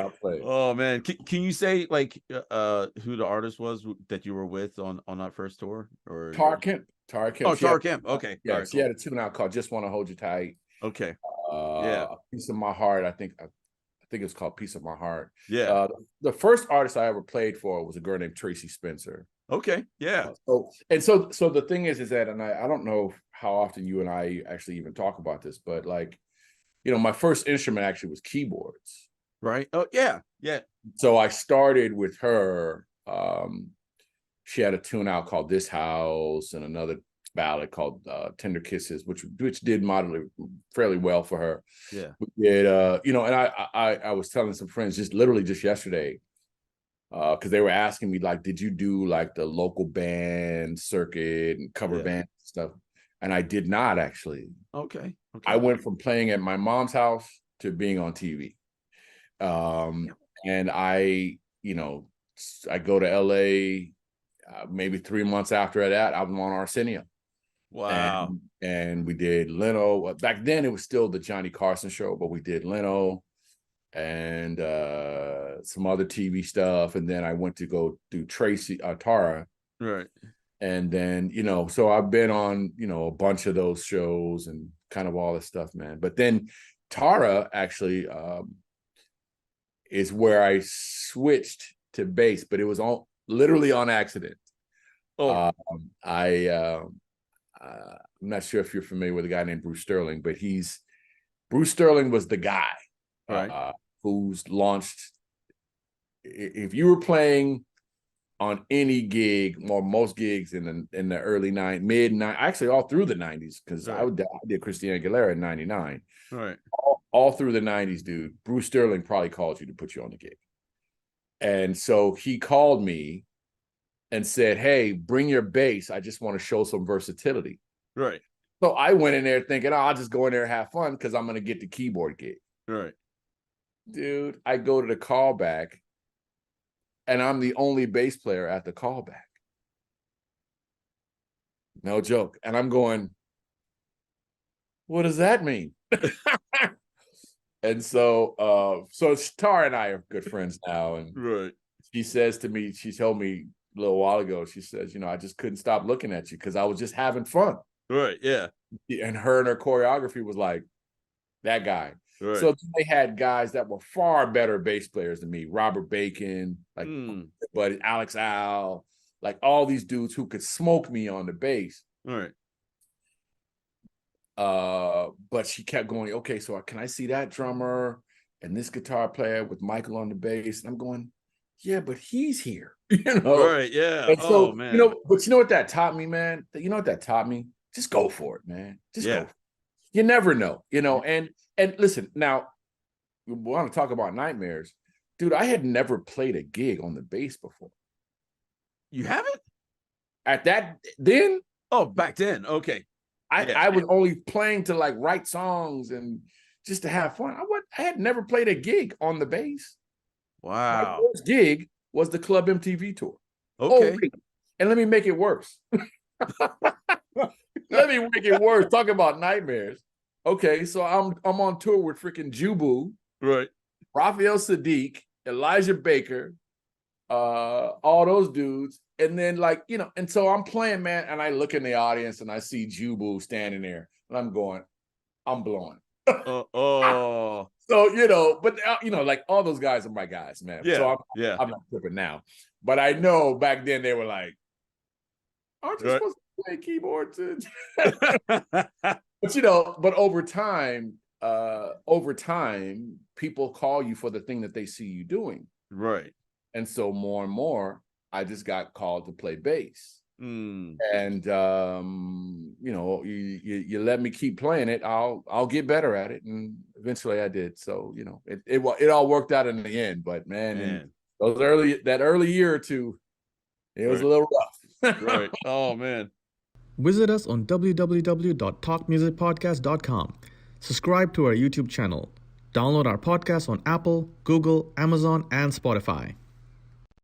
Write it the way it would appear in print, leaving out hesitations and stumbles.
I play. Oh man, can you say like who the artist was that you were with on that first tour? Or Tara Kemp. oh, Tara Kemp. Okay, all Yeah, right, she cool. had a tune out called "Just Want to Hold You Tight." Okay, yeah, A Piece of My Heart. I think it's called "Piece of My Heart." yeah. The first artist I ever played for was a girl named Tracy Spencer. Okay, yeah. So the thing is that, and I don't know how often you and I actually even talk about this, but like, my first instrument actually was keyboards. Right. Oh yeah, yeah. So I started with her. She had a tune out called "This House" and another ballad called "Tender Kisses," which did moderately fairly well for her. Yeah. We did, and I was telling some friends just literally just yesterday, because they were asking me like, did you do like the local band circuit and cover band stuff? And I did not actually. Okay. I went from playing at my mom's house to being on TV. And I go to LA, maybe 3 months after that, I was on Arsenio. Wow. And we did Leno. Back then it was still the Johnny Carson show, but we did Leno and some other TV stuff. And then I went to go do Tara. Right. And then, so I've been on, a bunch of those shows and kind of all this stuff, man. But then Tara actually is where I switched to bass, but it was literally on accident. Oh. I'm not sure if you're familiar with a guy named Bruce Sterling, but Bruce Sterling was the guy who's launched. If you were playing on any gig or most gigs in the early mid-90s, actually all through the 90s, because I did Christina Aguilera in 99. Right. All through the 90s, dude, Bruce Sterling probably called you to put you on the gig. And so he called me and said, hey, bring your bass. I just want to show some versatility. Right. So I went in there thinking, I'll just go in there and have fun because I'm going to get the keyboard gig. Right. Dude, I go to the callback and I'm the only bass player at the callback. No joke. And I'm going, what does that mean? And so Tara and I are good friends now. And right. She says to me, she told me a little while ago, she says, I just couldn't stop looking at you because I was just having fun. Right, yeah. And her choreography was like, that guy. Right. So they had guys that were far better bass players than me. Robert Bacon, but Alex Al, like all these dudes who could smoke me on the bass. Right. But she kept going, okay, so can I see that drummer and this guitar player with Michael on the bass? And I'm going, yeah, but he's here, Right, yeah. And so, man. But you know what that taught me, man? You know what that taught me? Just go for it, man. Just go. You never know, and listen, now we want to talk about nightmares. Dude, I had never played a gig on the bass before. You haven't? At that then? Oh, back then. Okay. I was only playing to like write songs and just to have fun. I had never played a gig on the bass. Wow. My first gig was the Club MTV tour. Okay. And let me make it worse. Let me make it worse. Talk about nightmares. Okay, so I'm on tour with freaking Jubu. Right. Raphael Sadiq, Elijah Baker, all those dudes. And then and so I'm playing, man, and I look in the audience and I see Jubu standing there and I'm going, I'm blowing. So, but like all those guys are my guys, man. Yeah. So I'm not tripping now. But I know back then they were like, aren't you supposed to play keyboards? But over time, people call you for the thing that they see you doing. Right. And so more and more, I just got called to play bass. And you let me keep playing it, I'll get better at it, and eventually I did. So it all worked out in the end. But man. That early year or two, it was a little rough. Right. Oh man. Visit us on www.talkmusicpodcast.com. Subscribe to our YouTube channel. Download our podcast on Apple, Google, Amazon, and Spotify.